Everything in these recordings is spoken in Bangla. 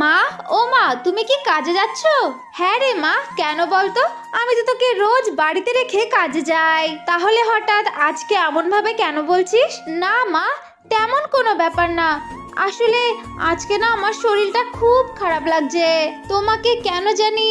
মা, ও মা, তুমি কি কাজে যাচ্ছ? হ্যাঁ রে মা, কেন বলতো? আমি তো তোকে রোজ বাড়িতে রেখে কাজে যাই, তাহলে হঠাৎ আজকে এমন ভাবে কেন বলছিস? না মা, তেমন কোনো ব্যাপার না। আসলে আজকে না আমার শরীরটা খুব খারাপ লাগছে। তোমাকে কেন জানি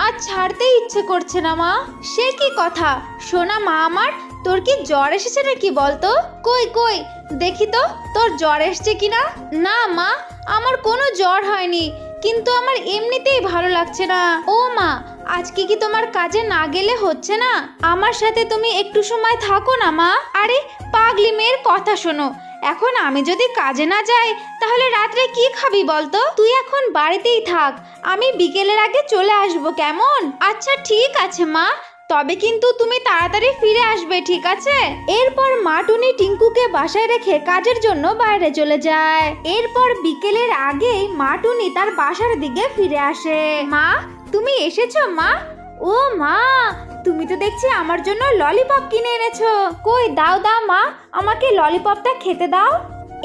আজ ছাড়তে ইচ্ছে করছে না মা। সে কি কথা শোনা মা আমার, তোর কি জ্বর এসেছে নাকি বলতো? কই কই দেখি তো তোর জ্বর এসছে কিনা। না মা, আমার কোনো জ্বর হয়নি, কিন্তু আমার এমনিতেই ভালো লাগছে না। ও মা, আজকে কি তোমার কাজে না গেলে হচ্ছে না? আমার সাথে তুমি একটু সময় থাকো না মা। আরে পাগলি মেয়ের কথা শোনো, এখন আমি যদি কাজে না যাই তাহলে রাত্রে কি খাবি বলতো? তুই এখন বাড়িতেই থাক, আমি বিকেলের আগে চলে আসবো, কেমন? আচ্ছা ঠিক আছে মা, তবে কিন্তু তুমি তাড়াতাড়ি ফিরে আসবে, ঠিক আছে? এরপর মা টুনি টিঙ্কুকে বাসায় রেখে কাজের জন্য বাইরে চলে যায়। এরপর বিকেলের আগেই মা টুনি তার বাসার দিকে ফিরে আসে। মা, তুমি এসেছো মা? ও মা, তুমি তো দেখছি আমার জন্য ললিপপ কিনে এনেছো। কই দাও দাও মা, আমাকে ললিপপটা খেতে দাও।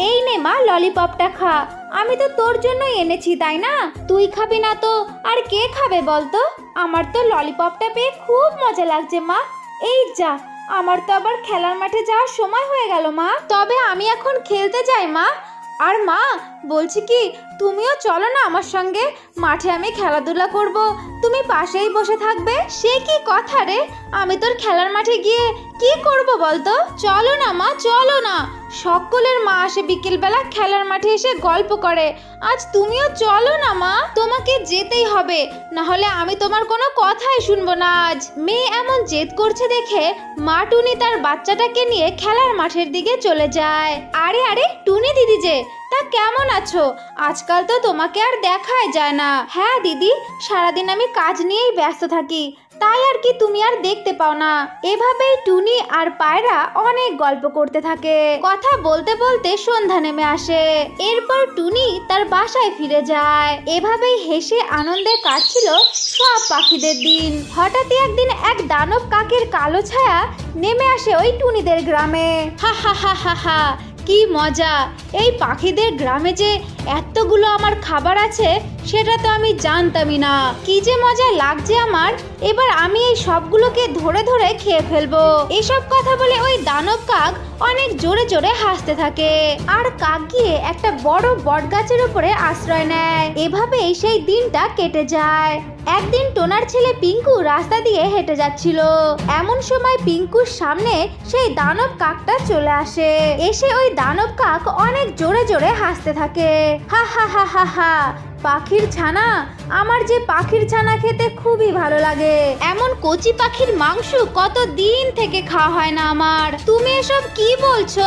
এই নে মা, ললিপপটা খা। আমি তো তোর জন্যই এনেছি, তাই না? তুই খাবি না তো আর কে খাবে বলতো? আমার তো ললিপপটা পেয়ে খুব মজা লাগছে মা। এই যা, আমার তো আবার খেলার মাঠে যাওয়ার সময় হয়ে গেল মা। তবে আমি এখন খেলতে যাই মা। আর মা, বলছি কি, তুমিও চলো না আমার সঙ্গে, মাঠে আমি খেলাধুলা করব, তুমি পাশেই বসে থাকবে। সে কি কথা রে, আমি তোর খেলার মাঠে গিয়ে কি করব বলতো? চলো না মা, চলো না। সকলের মা আসে বিকেলবেলা খেলার মাঠে এসে গল্প করে, আজ তুমিও চলো না মা। তোমাকে যেতেই হবে, না হলে আমি তোমার কোনো কথাই শুনবো না আজ। মেয়ে এমন জেদ করছে দেখে মা টুনি তার বাচ্চাটাকে নিয়ে খেলার মাঠের দিকে চলে যায়। আরে আরে টুনি দিদি যে, তা কেমন আছো? আজকাল তো তোমাকে আর দেখাই যায় না। হ্যাঁ দিদি, সারাদিন আমি কাজ নিয়েই ব্যস্ত থাকি, তাই আর কি তুমি আর দেখতে পাও না। এভাবেই টুনি আর পায়রা অনেক গল্প করতে থাকে। কথা বলতে বলতে সন্ধ্যা নেমে আসে। এরপর টুনি তার বাসায় ফিরে যায়। এভাবেই হেসে আনন্দে কাটছিল সব পাখিদের দিন। হঠাৎই একদিন এক দানব কাকের কালো ছায়া নেমে আসে ওই টুনিদের গ্রামে। হা হা হা হা হা, কি মজা! এই পাখিদের গ্রামে যে এতগুলো আমার খাবার আছে সেটা তো আমি জানতামই না। কি যে মজা লাগছে আমার, এবার আমি এই সবগুলোকে ধরে ধরে খেয়ে ফেলবো। এসব কথা বলে ওই দানব কাক অনেক জোরে জোরে হাসতে থাকে। আর কাক গিয়ে একটা বড় বট গাছের উপরে আশ্রয় নেয়। এভাবেই সেই দিনটা কেটে যায়। একদিন টোনার ছেলে পিঙ্কু রাস্তা দিয়ে হেঁটে যাচ্ছিল। এমন সময় পিঙ্কুর সামনে সেই দানব কাকটা চলে আসে। এসে ওই দানব কাক অনেক জোরে জোরে হাসতে থাকে। হা হা হা হা হা, পাখির ছানা, আমার যে পাখির ছানা খেতে খুবই ভালো লাগে। এমন কচি পাখির মাংস কত দিন থেকে খাওয়া হয় না আমার। তুমি এসব কি বলছো?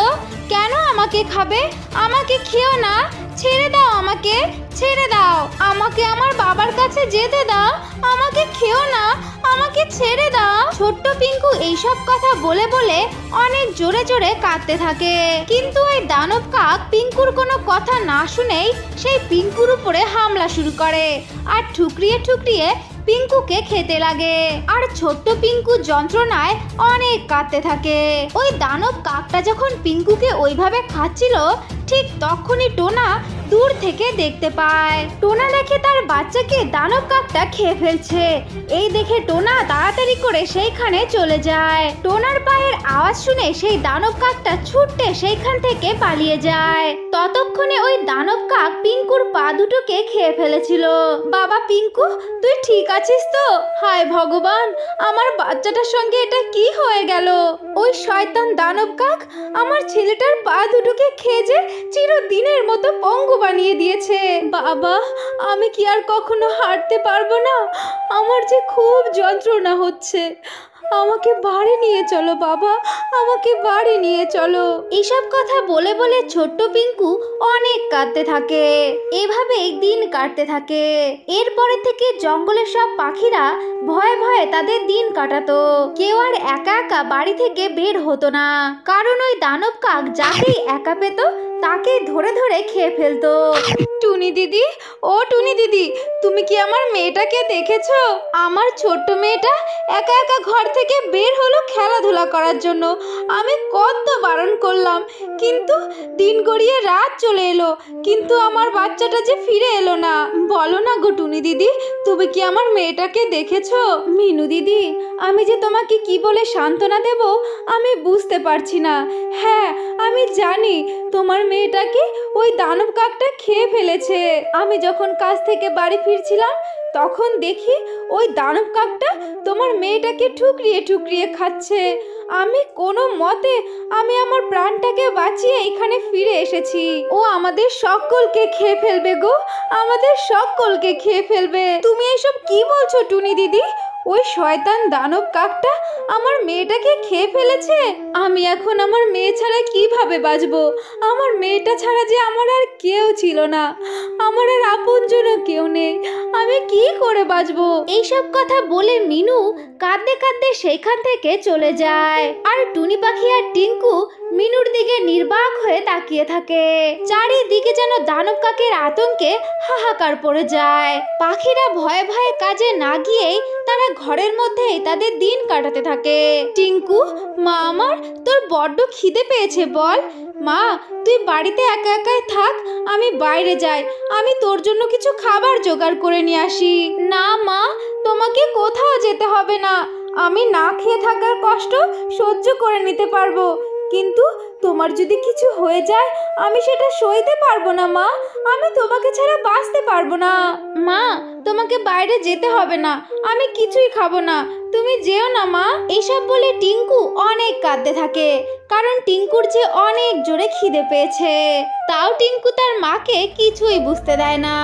কেন আমাকে খাবে? আমাকে খেও না, ছেড়ে দাও আমাকে, ছেড়ে দাও আমাকে, আমার বাবার কাছে যেতে দাও, আমাকে খেও না, আমাকে ছেড়ে দাও। ছোট্ট পিঙ্কু এইসব কথা বলে বলে অনেক জোরে জোরে কাঁদতে থাকে। কিন্তু ওই দানব কাক পিঙ্কুর কোনো কথা না শুনেই সেই পিঙ্কুর উপরে হামলা শুরু করে আর ঠুকরিয়ে ঠুকরিয়ে পিঙ্কুকে খেতে লাগে। আর ছোট্ট পিঙ্কু যন্ত্রণায় অনেক কাঁদতে থাকে। ওই দানব কাকটা যখন পিঙ্কুকে ওইভাবে খাচ্ছিল, ঠিক তখনই টোনা দূর থেকে দেখতে পায়। টোনা দেখে তার বাচ্চাকে দানব কাকটা খেয়ে ফেলছে। এই দেখে টোনা তাড়াতাড়ি করে সেইখানে চলে যায়। টোনার পায়ের আওয়াজ শুনে সেই দানব কাকটা ছুটতে সেইখান থেকে পালিয়ে যায়। ততক্ষণে ওই দানব কাক পিঙ্কুর পা দুটোকে খেয়ে ফেলেছিল। বাবা পিঙ্কু, তুই ঠিক আছিস তো? হায় ভগবান, আমার বাচ্চাটার সঙ্গে এটা কি হয়ে গেল? ওই শয়তান দানব কাক আমার ছেলেটার পা দুটোকে খেয়ে যে চিরদিনের মতো পঙ্গু বানিয়ে দিয়েছে। বাবা, আমি কি আর কখনো হাঁটতে পারবো না? আমার যে খুব যন্ত্রণা হচ্ছে। আমাকে বাড়ি নিয়ে চলো বাবা, আমাকে বাড়ি নিয়ে চলো। এইসব কথা বলে বলে ছোট্ট পিঙ্কু অনেক কাঁদতে থাকে। এভাবেই দিন কাটতে থাকে। এরপরে থেকে জঙ্গলের সব পাখিরা ভয়ে ভয়ে তাদের দিন কাটাতো। কেউ আর একা একা বাড়ি থেকে বের হতো না, কারণ ওই দানব কাক যাকেই একা পেত তাকে ধরে ধরে খেয়ে ফেলতো। টুনি দিদি, ও টুনি দিদি, তুমি কি আমার মেয়েটাকে দেখেছো? আমার ছোট্ট মেয়েটা একা একা ঘর থেকে বের হলো খেলাধুলা করার জন্য। আমি কত বারণ করলাম, কিন্তু দিন গড়িয়ে রাত চলে এলো, কিন্তু আমার বাচ্চাটা যে ফিরে এলো না। বলো না গো টুনি দিদি, তুমি কি আমার মেয়েটাকে দেখেছো? মিনু দিদি, আমি যে তোমাকে কি বলে সান্ত্বনা দেব আমি বুঝতে পারছি না। হ্যাঁ, আমি জানি তোমার মেয়েটাকে ওই দানব কাকটা খেয়ে ফেলেছে। আমি যখন কাজ থেকে বাড়ি ফিরছিলাম তখন দেখি ওই দানব কাকটা তোমার মেয়েটাকে ঠুকরিয়ে ঠুকরিয়ে খাচ্ছে। আমি কোনো মতে আমার প্রাণটাকে বাঁচিয়ে এখানে ফিরে এসেছি। ও আমাদের সকলকে খেয়ে ফেলবে গো, আমাদের সকলকে খেয়ে ফেলবে। তুমি এসব কি বলছো টুনি দিদি? ওই শয়তান দানব কাকটা আমার মেয়েটাকে খেয়ে ফেলেছে। আমি এখন আমার মেয়ে ছাড়া কিভাবে বাঁচবো? আমার মেয়েটা ছাড়া যে আমার আর কেউ ছিল না, আমার আর আপনজনও কেউ নেই, আমি কি করে বাঁচবো? এইসব কথা বলে মিনু কাঁদতে কাঁদতে সেখান থেকে চলে যায়। আর টুনি পাখি আর টিঙ্কু মিনুর দিকে নির্বাক হয়ে তাকিয়ে থাকে। চারিদিকে যেন দানব কাকের আতঙ্কে হাহাকার পড়ে যায়। পাখিরা ভয়ে ভয়ে কাজে না গিয়েই তারা ঘরের মধ্যেই তাদের দিন কাটাতে থাকে। টিঙ্কু, মা আমার, তোর বড্ড খিদে পেয়েছে বল? মা, তুই বাড়িতে একা একাই থাক, আমি বাইরে যাই, আমি তোর জন্য কিছু খাবার জোগাড় করে নিয়ে আসি। না মা, তোমাকে কোথাও যেতে হবে না, আমি না খেয়ে থাকার কষ্ট সহ্য করে নিতে পারবো, কিন্তু তোমার যদি কিছু হয়ে যায় আমি সেটা সইতে পারবো না মা, আমি তোমাকে ছাড়া বাঁচতে পারবো না। মা, তোমাকে বাইরে যেতে হবে না, আমি কিছুই খাবো না, তুমি যেও না মা। এইসব বলে টিঙ্কু অনেক কাঁদতে থাকে, কারণ টিঙ্কুর যে অনেক জোরে খিদে পেয়েছে। তাও টিঙ্কু তার মাকে কিছুই বুঝতে দেয় না।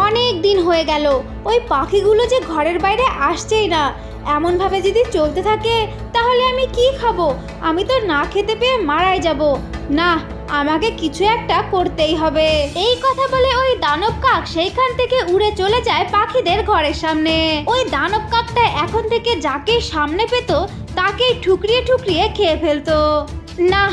অনেক দিন হয়ে গেল ওই পাখিগুলো যে ঘরের বাইরে আসছেই না। এমন ভাবে যদি চলতে থাকে তাহলে আমি কি খাবো? আমি তো না খেতে পেয়ে মারাই যাব। না, আমাকে কিছু একটা করতেই হবে। এই কথা বলে ওই দানব কাক সেইখান থেকে উড়ে চলে যায় পাখিদের ঘরের সামনে। ওই দানব কাকটা এখন থেকে যাকে সামনে পেত তাকেই ঠুকরিয়ে ঠুকরিয়ে খেয়ে ফেলতো। না,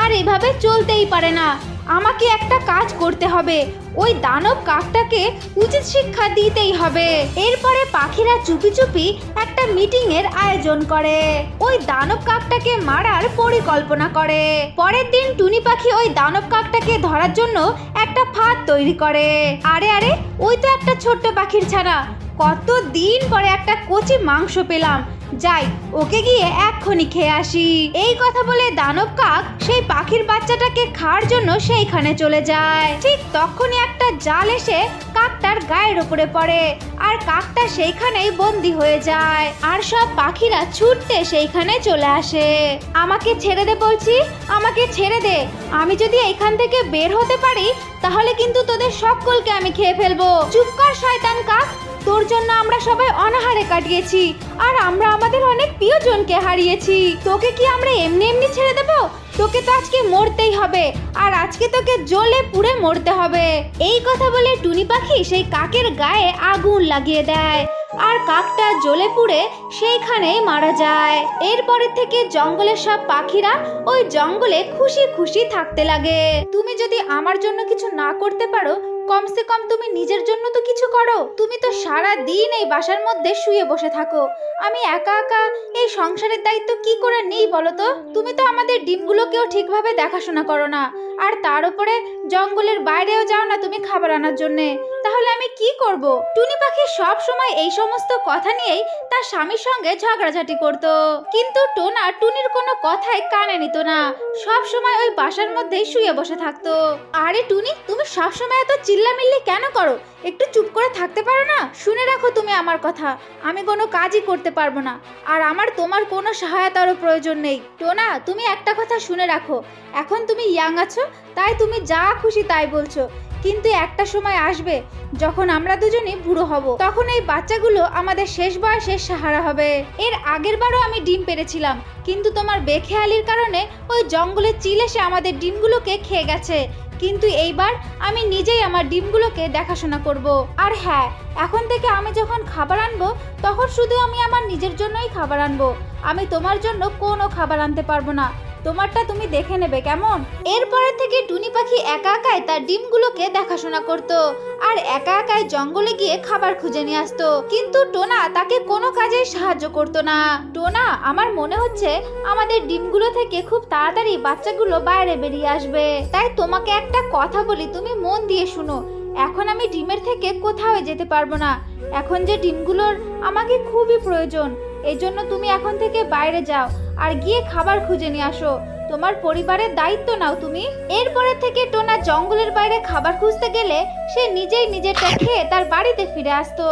আর এভাবে চলতেই পারে না, আমাকে একটা কাজ করতে হবে, ওই দানব কাকটাকে উচিত শিক্ষা দিতেই হবে। এরপরে পাখিরা চুপি চুপি একটা মিটিং এর আয়োজন করে, ওই দানব কাকটাকে মারার পরিকল্পনা করে। পরের দিন টুনি পাখি ওই দানব কাকটাকে ধরার জন্য একটা ফাঁদ তৈরি করে। আরে আরে, ওই তো একটা ছোট্ট পাখির ছানা, কতদিন পরে একটা কচি মাংস পেলাম, যাই ওকে গিয়ে এক্ষুনি খেয়ে আসি। এই কথা বলে দানব কাক সেই পাখির বাচ্চাটাকে খাওয়ার জন্য সেইখানে চলে যায়। ঠিক তখনই একটা জাল এসে কাকটার গায়ের উপরে পড়ে, আর কাকটা সেইখানেই বন্দি হয়ে যায়। আর সব পাখিরা ছুটতে সেইখানে চলে আসে। আমাকে ছেড়ে দে বলছি, আমাকে ছেড়ে দে, আমি যদি এইখান থেকে বের হতে পারি তাহলে কিন্তু তোদের সকলকে আমি খেয়ে ফেলবো। চুপ কর শয়তান কাক, তোর জন্য আমরা সবাই অনাহারে কাটিয়েছি, আর আমরা আমাদের অনেক প্রিয়জনকে হারিয়েছি। তোকে কি আমরা এমনি এমনি ছেড়ে দেব? তোকে তো আজকে মরতেই হবে, আর আজকে তোকে জ্বলে পুড়ে মরতে হবে। এই কথা বলে টুনি পাখি সেই কাকের গায়ে আগুন লাগিয়ে দেয়, আর কাকটা জ্বলে পুড়ে সেইখানেই মারা যায়। এরপরের থেকে জঙ্গলের সব পাখিরা ওই জঙ্গলে খুশি খুশি থাকতে লাগে। তুমি যদি আমার জন্য কিছু না করতে পারো, কমসে কম তুমি নিজের জন্য তো কিছু করো। তুমি তো সারা দিন এই বাসার মধ্যে শুয়ে বসে থাকো, আমি একা একা এই সংসারের দায়িত্ব কি করে নেই বলো তো? তুমি তো আমাদের ডিমগুলোকেও ঠিকভাবে দেখাশোনা করো না, আর তার উপরে জঙ্গলের বাইরেও যাও না তুমি খাবার আনার জন্য। তাহলে আমি কি করব? টুনি পাখি সব সময় এই সমস্ত কথা নিয়েই তার স্বামীর সঙ্গে ঝগড়াঝাটি করত, কিন্তু টোনা টুনির কোনো কথাই কানে নিত না, সব সময় ওই বাসার মধ্যেই শুয়ে বসে থাকতো। আরে টুনি, তুমি সব সময় এত চিল্লামিল্লি কেন করো? একটু চুপ করে থাকতে পারো না? শুনে রাখো তুমি আমার কথা, আমি কোনো কাজই করতে পারবো না, আর আমার তোমার কোনো সহায়তারও প্রয়োজন নেই। টোনা, তুমি একটা কথা শুনে রাখো, এখন তুমি ইয়াং আছো তাই তুমি যা খুশি তাই বলছো, কিন্তু একটা সময় আসবে যখন আমরা দুজনেই বুড়ো হব, তখন এই বাচ্চাগুলো আমাদের শেষ বয়সের সাহারা হবে। এর আগের বারও আমি ডিম পেড়েছিলাম, কিন্তু তোমার বেখেয়ালির কারণে ওই জঙ্গলের চিল এসে আমাদের ডিমগুলোকে খেয়ে গেছে, কিন্তু এইবার আমি নিজেই আমার ডিমগুলোকে দেখাশোনা করব। আর হ্যাঁ, এখন থেকে আমি যখন খাবার আনবো তখন শুধু আমি আমার নিজের জন্যই খাবার আনবো, আমি তোমার জন্য কোনো খাবার আনতে পারবো না, তোমারটা তুমি দেখে নেবে কেমন? এরপরে থেকে টুনি পাখি একা একাই তার ডিমগুলোকে দেখাশোনা করত, আর একা একাই জঙ্গলে গিয়ে খাবার খুঁজে নিয়ে আসতো, কিন্তু টোনা তাকে কোনো কাজে সাহায্য করতো না। টোনা, আমার মনে হচ্ছে আমাদের ডিমগুলো থেকে খুব তাড়াতাড়ি বাচ্চাগুলো বাইরে বেরিয়ে আসবে, তাই তোমাকে একটা কথা বলি, তুমি মন দিয়ে শুনো। এখন আমি ডিমের থেকে কোথাও যেতে পারবো না। এখন যে ডিমগুলোর আমাকে খুবই প্রয়োজন, এই জন্য তুমি এখন থেকে বাইরে যাও আর গিয়ে খাবার খুঁজে নিয়ে আসো। তোমার পরিবারের দায়িত্ব নাও তুমি। এরপরে থেকে টোনা জঙ্গলের বাইরে খাবার খুঁজতে গেলে সে নিজেই নিজেরটা খেয়ে তার বাড়িতে ফিরে আসতো।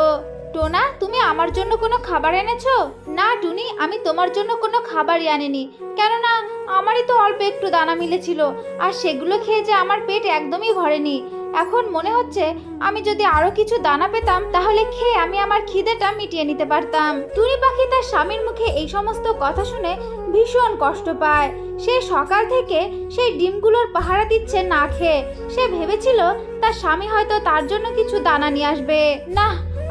টোনা, তুমি আমার জন্য কোনো খাবার এনেছো? না টুনি, আমি তোমার জন্য কোনো খাবারই আনিনি, কেননা আমারই তো অল্প একটু দানা মিলেছিল, আর সেগুলো খেয়ে যে আমার পেট একদমই ভরেনি। এখন মনে হচ্ছে আমি যদি আরো কিছু দানা পেতাম তাহলে খেয়ে আমি আমার খিদেটা মিটিয়ে নিতে পারতাম। টুনি পাখি তার স্বামীর মুখে এই সমস্ত কথা শুনে ভীষণ কষ্ট পায়। সে সকাল থেকে সেই ডিমগুলোর পাহারা দিচ্ছে না খেয়ে। সে ভেবেছিল তার স্বামী হয়তো তার জন্য কিছু দানা নিয়ে আসবে। না,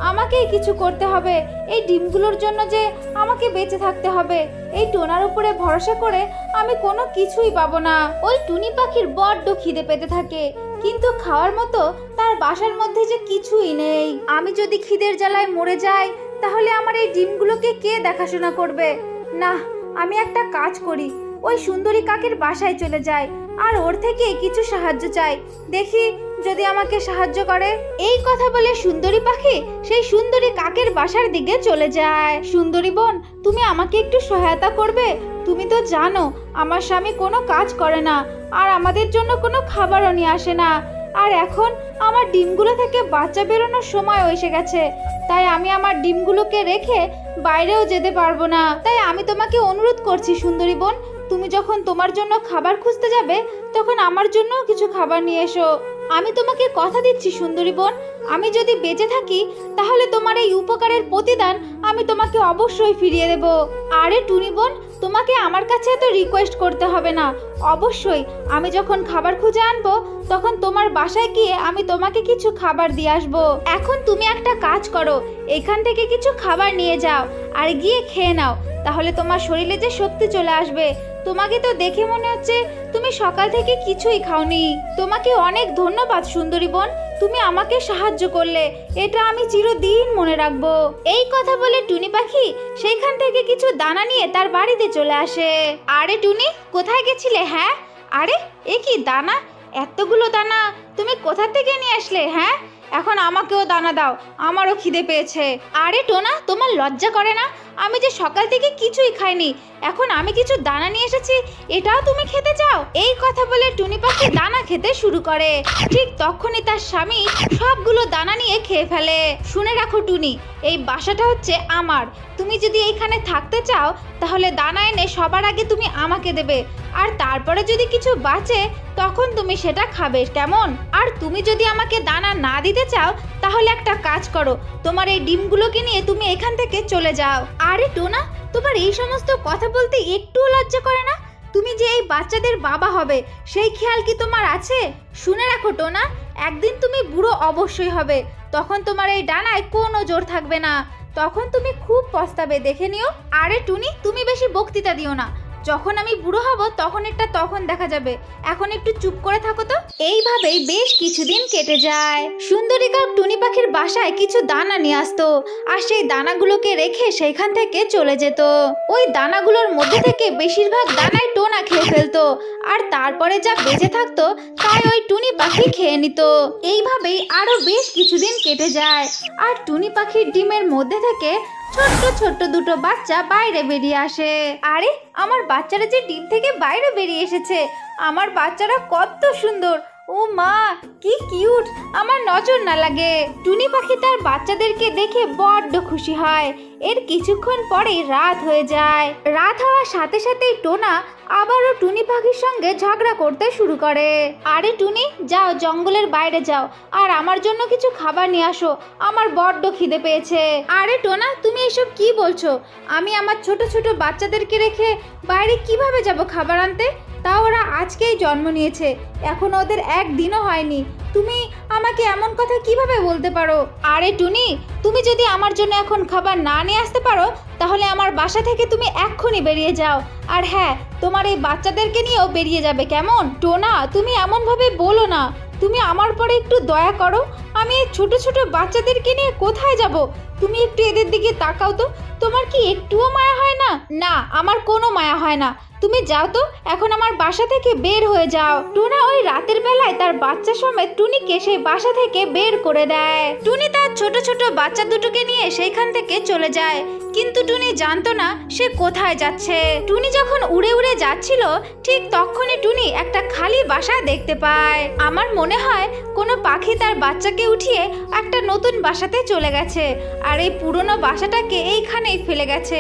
আমাকেই কিছু করতে হবে। এই ডিমগুলোর জন্য যে আমাকে বেঁচে থাকতে হবে। এই টোনার উপরে ভরসা করে আমি কোনো কিছুই পাবো না। ওই টুনি পাখির বড্ড খিদে পেতে থাকে, কিন্তু খাওয়ার মতো তার বাসার মধ্যে যে কিছুই নেই। আমি যদি খিদের জ্বালায় মরে যাই তাহলে আমার এই ডিমগুলোকে কে দেখাশোনা করবে? না, আমি একটা কাজ করি, ওই সুন্দরী কাকের বাসায় চলে যাই আর ওর থেকে কিছু সাহায্য চাই, দেখি যদি আমাকে সাহায্য করে। এই কথা বলে সুন্দরী পাখি সেই সুন্দরী কাকের বাসার দিকে চলে যায়। সুন্দরী বোন, তুমি আমাকে একটু সহায়তা করবে? তুমি তো জানো আমার স্বামী কোনো কাজ করে না, আর আমাদের জন্য কোনো খাবারও নিয়ে আসে না। আর এখন আমার ডিমগুলো থেকে বাচ্চা বেরোনোর সময় এসে গেছে, তাই আমি আমার ডিমগুলোকে রেখে বাইরেও যেতে পারবো না। তাই আমি তোমাকে অনুরোধ করছি সুন্দরী বোন, তুমি যখন তোমার জন্য খাবার খুঁজতে যাবে তখন আমার জন্যও কিছু খাবার নিয়ে এসো। আমি তোমাকে কথা দিচ্ছি সুন্দরী বোন, আমি যদি বেঁচে থাকি তাহলে তোমার এই উপকারের প্রতিদান আমি তোমাকে অবশ্যই ফিরিয়ে দেব। আরে টুনি বোন, তোমাকে আমার কাছে এত রিকোয়েস্ট করতে হবে না। অবশ্যই আমি যখন খাবার খুঁজে আনবো তখন তোমার বাসায় গিয়ে আমি তোমাকে কিছু খাবার দিয়ে আসবো। এখন তুমি একটা কাজ করো, এখান থেকে কিছু খাবার নিয়ে যাও আর গিয়ে খেয়ে নাও, তাহলে তোমার শরীরে যে শক্তি চলে আসবে। তোমাকে তো দেখে মনে হচ্ছে তুমি সকাল থেকে কিছুই খাওনি। তোমাকে অনেক ধন্যবাদ সুন্দরী বোন, তুমি আমাকে সাহায্য করলে, এটা আমি চিরদিন মনে রাখবো। এই কথা বলে টুনি পাখি সেইখান থেকে কিছু দানা নিয়ে তার বাড়িতে চলে আসে। আরে টুনি, কোথায় গেছিলে? হ্যাঁ, আরে এ কি দানা, এতগুলো দানা তুমি কোথা থেকে নিয়ে আসলে? হ্যাঁ, এখন আমাকেও দানা দাও, আমারও খিদে পেয়েছে। আরে টোনা, তোমার লজ্জা করে না? আমি যে সকাল থেকে কিছুই খাইনি, এখন আমি কিছু দানা নিয়ে এসেছি, এটাও তুমি খেতে চাও? এই কথা বলে টুনি পাখি দানা খেতে শুরু করে। ঠিক তখনই তার স্বামী সবগুলো দানা নিয়ে খেয়ে ফেলে। শুনে রাখো টুনি, এই বাসাটা হচ্ছে আমার। তুমি যদি এইখানে থাকতে চাও তাহলে দানা এনে সবার আগে তুমি আমাকে দেবে, আর তারপরে যদি কিছু বাঁচে তখন তুমি সেটা খাবে, কেমন? আর তুমি যদি আমাকে দানা না দিতে চাও তাহলে একটা কাজ করো, তোমার এই ডিমগুলোকে নিয়ে তুমি এখান থেকে চলে যাও। আরে টোনা, তোমার এই সমস্ত কথা বলতে একটুও লজ্জা করে না? তুমি যে এই বাচ্চাদের বাবা হবে সেই খেয়াল কি তোমার আছে? শুনে রাখো টোনা, একদিন তুমি বুড়ো অবশ্যই হবে, তখন তোমার এই ডানায় কোনো জোর থাকবে না, তখন তুমি খুব পস্তাবে, দেখে নিও। আরে টুনি, তুমি বেশি বক্তৃতা দিও না, যখন আমি বুড়ো হব তখন এটা তখন দেখা যাবে, এখন একটু চুপ করে থাকো তো। এইভাবেই বেশ কিছুদিন কেটে যায়। সুন্দরী কাক টুনি পাখির বাসায় কিছু দানা নিয়ে আসতো, আর সেই দানাগুলোকে রেখে সেইখান থেকে চলে যেত। ওই দানাগুলোর মধ্যে থেকে বেশিরভাগ দানাই টোনা খেয়ে ফেলতো, আর তারপরে যা বেঁচে থাকতো তাই ওই টুনি পাখি খেয়ে নিত। এইভাবেই আরো বেশ কিছুদিন কেটে যায়, আর টুনি পাখির ডিমের মধ্যে থেকে ছোট্ট ছোট্ট দুটো বাচ্চা বাইরে বেরিয়ে আসে। আরে আমার বাচ্চারা যে ডিম থেকে বাইরে বেরিয়ে এসেছে, আমার বাচ্চারা কত সুন্দর, ও মা কি কিউট, আমার নজর না লাগে। টুনি পাখি তার বাচ্চাদেরকে দেখে বড্ড খুশি হয়। এর কিছুক্ষণ পরেই রাত হয়ে যায়। রাত হওয়ার সাথে সাথেই টোনা আবারও টুনি পাখির সঙ্গে ঝগড়া করতে শুরু করে। আরে টুনি, যাও জঙ্গলের বাইরে যাও আর আমার জন্য কিছু খাবার নিয়ে আসো, আমার বড্ড খিদে পেয়েছে। আরে টোনা, তুমি এসব কি বলছো? আমি আমার ছোট ছোট বাচ্চাদেরকে রেখে বাইরে কিভাবে যাব খাবার আনতে? তাও ওরা আজকেই জন্ম নিয়েছে, এখন ওদের একদিনও হয়নি, তুমি আমাকে এমন কথা কিভাবে বলতে পারো? আরে টুনি, তুমি যদি আমার জন্য এখন খাবার না নিয়ে আসতে পারো তাহলে আমার বাসা থেকে তুমি এক্ষুনি বেরিয়ে যাও, আর হ্যাঁ, তোমার এই বাচ্চাদেরকে নিয়েও বেরিয়ে যাবে, কেমন? টোনা, তুমি এমনভাবে বলো না, তুমি আমার পরে একটু দয়া করো, আমি এই ছোট ছোট বাচ্চাদেরকে নিয়ে কোথায় যাব? তুমি একটু এদের দিকে তাকাও তো, তোমার কি একটুও মায়া হয় না? না, আমার কোনো মায়া হয় না, তুমি যাও তো, এখন আমার বাসা থেকে বের হয়ে যাও। টোনা ওই রাতের বেলায় তার বাচ্চা সমেত টুনিকে সেই বাসা থেকে বের করে দেয়। টুনি তার ছোট ছোট বাচ্চা দুটোকে নিয়ে সেইখান থেকে চলে যায়, কিন্তু টুনি জানতো না সে কোথায় যাচ্ছে। টুনি যখন উড়ে উড়ে যাচ্ছিল ঠিক তখনই টুনি একটা খালি বাসা দেখতে পায়। আমার মনে হয় কোনো পাখি তার বাচ্চাকে উঠিয়ে একটা নতুন বাসাতে চলে গেছে, আর এই পুরনো বাসাটাকে এইখানেই ফেলে গেছে।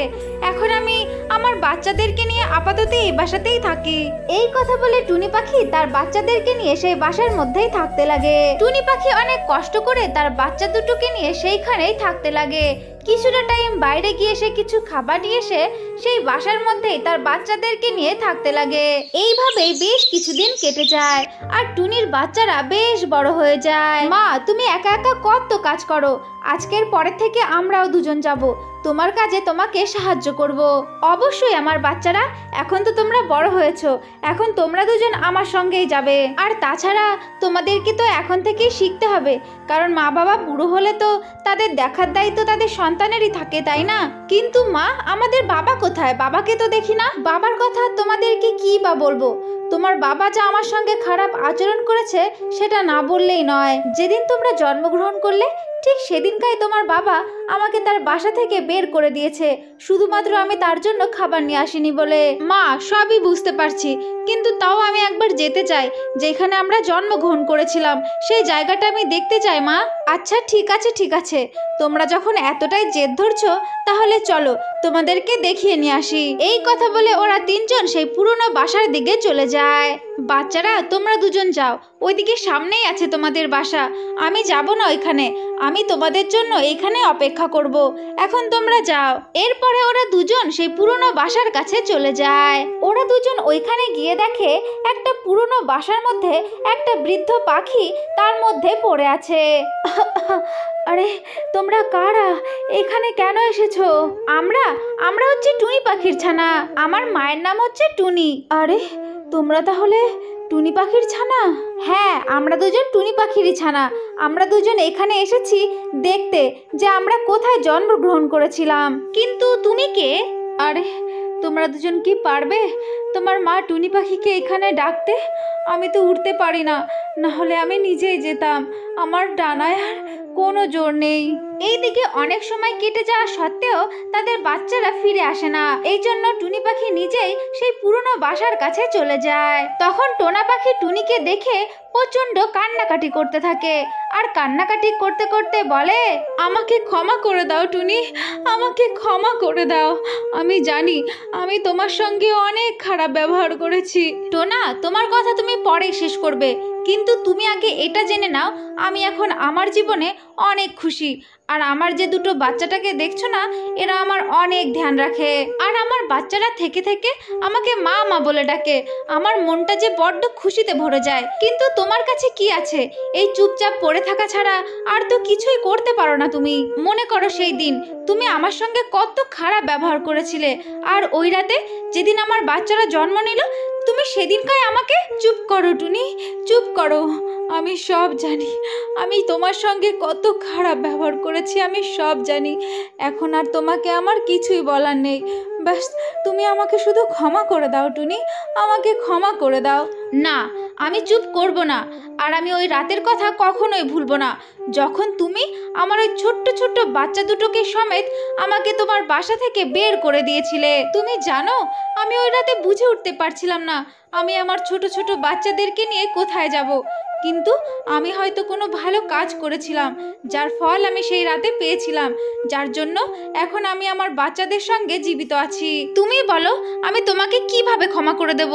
এখন আমি আমার বাচ্চাদেরকে নিয়ে আপাতত এই বাসাতেই থাকি। এই কথা বলে টুনি পাখি তার বাচ্চাদেরকে নিয়ে সেই বাসার মধ্যেই থাকতে লাগে। টুনি পাখি অনেক কষ্ট করে তার বাচ্চা দুটোকে নিয়ে সেইখানেই থাকতে লাগে। কিছুটা টাইম বাইরে গিয়ে সে কিছু খাবার নিয়ে এসে সেই বাসার মধ্যেই তার বাচ্চাদেরকে নিয়ে থাকতে লাগে। এইভাবেই বেশ কিছুদিন কেটে যায়, আর টুনির বাচ্চারা বেশ বড় হয়ে যায়। মা, তুমি একা একা কত কাজ করো, আজকের পরের থেকে আমরাও দুজন যাব, তোমার কাজে তোমাকে সাহায্য করব। অবশ্যই আমার বাচ্চারা, এখন তো তোমরা বড় হয়েছো, এখন তোমরা দুজন আমার সঙ্গেই যাবে। আর তাছাড়া তোমাদেরকে তো এখন থেকেই শিখতে হবে, কারণ মা বাবা বুড়ো হলে তো তাদের দেখার দায়িত্ব তাদের সন্তানেরই থাকে, তাই না? কিন্তু মা, আমাদের বাবা কোথায়? বাবাকে তো দেখি না। বাবার কথা তোমাদেরকে কি বা বলবো, তোমার বাবা যা আমার সঙ্গে খারাপ আচরণ করেছে সেটা না বললেই নয়। যেদিন তোমরা জন্মগ্রহণ করলে ঠিক সেদিনকাই তোমার বাবা আমাকে তার বাসা থেকে বের করে দিয়েছে, শুধুমাত্র আমি তার জন্য খাবার নিয়ে আসিনি বলে। মা, সবই বুঝতে পারছি, কিন্তু তাও আমি একবার যেতে চাই যেখানে আমরা জন্মগ্রহণ করেছিলাম, সেই জায়গাটা আমি দেখতে চাই মা। আচ্ছা ঠিক আছে ঠিক আছে, তোমরা যখন এতটাই জেদ ধরছো তাহলে চলো তোমাদেরকে দেখিয়ে নিয়ে আসি। এই কথা বলে ওরা তিনজন সেই পুরনো বাসার দিকে চলে যায়। বাচ্চারা, তোমরা দুজন যাও, ওইদিকে সামনেই আছে তোমাদের বাসা, আমি যাব না ওইখানে, আমি তোমাদের জন্য এইখানে অপেক্ষা করব, এখন তোমরা যাও। এরপরে ওরা দুজন সেই পুরনো বাসার কাছে চলে যায়। ওরা দুজন ওইখানে গিয়ে দেখে একটা পুরনো বাসার মধ্যে একটা বৃদ্ধ পাখি তার মধ্যে পড়ে আছে। আরে তোমরা কারা? এখানে কেন এসেছো? আমরা হচ্ছে টুনি পাখির ছানা, আমার মায়ের নাম হচ্ছে টুনি। আরে তোমরা তাহলে টুনি পাখির ছানা? হ্যাঁ, আমরা দুজন টুনি পাখিরই ছানা। আমরা দুজন এখানে এসেছি দেখতে যে আমরা কোথায় জন্মগ্রহণ করেছিলাম। কিন্তু তুমি কে? আরে তোমরা দুজন কি পারবে তোমার মা টুনি পাখিকে এখানে ডাকতে? আমি তো উঠতে পারি না, না হলে আমি নিজেই যেতাম, আমার ডানায় আর কোনো জোর নেই। এইদিকে অনেক সময় কেটে যাওয়া সত্ত্বেও তাদের বাচ্চারা ফিরে আসে না, এই জন্য টুনি পাখি নিজেই সেই পুরনো বাসার কাছে চলে যায়। তখন টোনা পাখি টুনিকে দেখে প্রচন্ড কান্নাকাটি করতে থাকে, আর কান্নাকাটি করতে করতে বলে, আমাকে ক্ষমা করে দাও টুনি, আমাকে ক্ষমা করে দাও, আমি জানি আমি তোমার সঙ্গে অনেক খারাপ ব্যবহার করেছি। টোনা, তোমার কথা তুমি পরে শেষ করবে, কিন্তু তুমি আগে এটা জেনে নাও আমি এখন আমার জীবনে অনেক খুশি, আর আমার যে দুটো বাচ্চাটাকে দেখছো না, এরা আমার অনেক ধ্যান রাখে, আর আমার বাচ্চারা থেকে থেকে আমাকে মা মা বলে ডাকে। আমার মনটা যে বড্ড খুশিতে ভরে যায়। কিন্তু তোমার কাছে কি আছে? এই চুপচাপ পড়ে থাকা ছাড়া আর তো কিছুই করতে পারো না তুমি। মনে করো সেই দিন তুমি আমার সঙ্গে কত খারাপ ব্যবহার করেছিলে, আর ওই রাতে যেদিন আমার বাচ্চারা জন্ম নিল তুমি সেদিনকাই আমাকে। চুপ করো টুনি, চুপ করো, আমি সব জানি, আমি তোমার সঙ্গে কত খারাপ ব্যবহার করেছি, আমি সব জানি। এখন আর তোমাকে আমার কিছুই বলার নেই, ব্যাস তুমি আমাকে শুধু ক্ষমা করে দাও টুনি, আমাকে ক্ষমা করে দাও। না, আমি চুপ করব না, আর আমি ওই রাতের কথা কখনোই ভুলবো না, যখন তুমি আমার ওই ছোট্ট ছোট্ট বাচ্চা দুটোকে সমেত আমাকে তোমার বাসা থেকে বের করে দিয়েছিলে। তুমি জানো আমি ওই রাতে বুঝে উঠতে পারছিলাম না আমি আমার ছোট ছোট বাচ্চাদেরকে নিয়ে কোথায় যাব, কিন্তু আমি হয়তো কোনো ভালো কাজ করেছিলাম যার ফল আমি সেই রাতে পেয়েছিলাম, যার জন্য এখন আমি আমার বাচ্চাদের সঙ্গে জীবিত আছি। তুমি বলো আমি তোমাকে কিভাবে ক্ষমা করে দেব?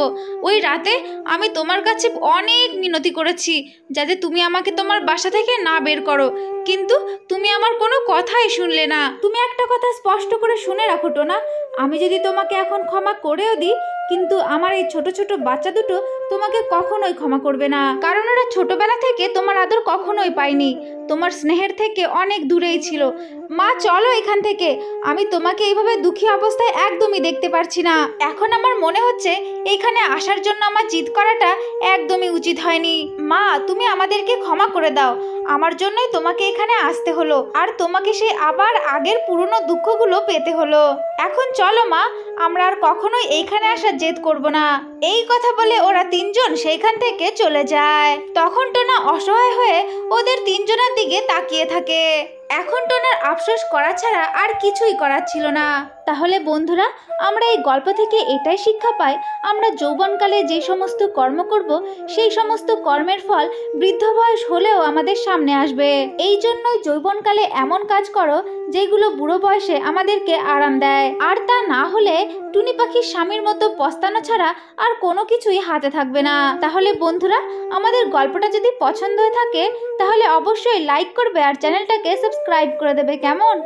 ওই রাতে আমি তোমার কাছে অনেক মিনতি করেছি যাতে তুমি আমাকে তোমার বাসা থেকে না বের করো, কিন্তু তুমি আমার কোনো কথাই শুনলে না। তুমি একটা কথা স্পষ্ট করে শুনে রাখো টোনা, আমি যদি তোমাকে এখন ক্ষমা করেও দিই, কিন্তু আমার এই ছোট ছোট বাচ্চা দুটো তোমাকে কখনোই ক্ষমা করবে না, কারণ ওরা ছোটবেলা থেকে তোমার আদর কখনোই পায়নি, তোমার স্নেহের থেকে অনেক দূরেই ছিল। মা চলো এখান থেকে, আমি তোমাকে এইভাবে দুঃখী অবস্থায় একদমই দেখতে পারছি না। এখন আমার মনে হচ্ছে এইখানে আসার জন্য আমার জিদ করাটা একদমই উচিত হয়নি। মা তুমি আমাদেরকে ক্ষমা করে দাও, আমার জন্যই তোমাকে এখানে আসতে হলো, আর তোমাকে সেই আবার আগের পুরনো দুঃখগুলো পেতে হলো। এখন চলো মা, আমরা আর কখনোই এইখানে আসার জেদ করব না। এই কথা বলে ওরা তিনজন সেইখান থেকে চলে যায়। তখন টোনা অসহায় হয়ে ওদের তিনজনের দিকে তাকিয়ে থাকে। এখন টোনার আফসোস করা ছাড়া আর কিছুই করার ছিল না। তাহলে বন্ধুরা, আমরা এই গল্প থেকে এটাই শিক্ষা পাই, আমরা যৌবনকালে যে সমস্ত কর্ম করব সেই সমস্ত কর্মের ফল বৃদ্ধ বয়স হলেও আমাদের সামনে আসবে। এই জন্যই যৌবনকালে এমন কাজ করো যেগুলো বুড়ো বয়সে আমাদেরকে আরাম দেয়। আর তা না হলে টুনি পাখির স্বামীর মতো পস্তানো ছাড়া আর কোনো কিছুই হাতে থাকবে না। তাহলে বন্ধুরা, আমাদের গল্পটা যদি পছন্দ হয়ে থাকে তাহলে অবশ্যই লাইক করবে আর চ্যানেলটাকে সাবস্ক্রাইব করে দেবে। কেমন?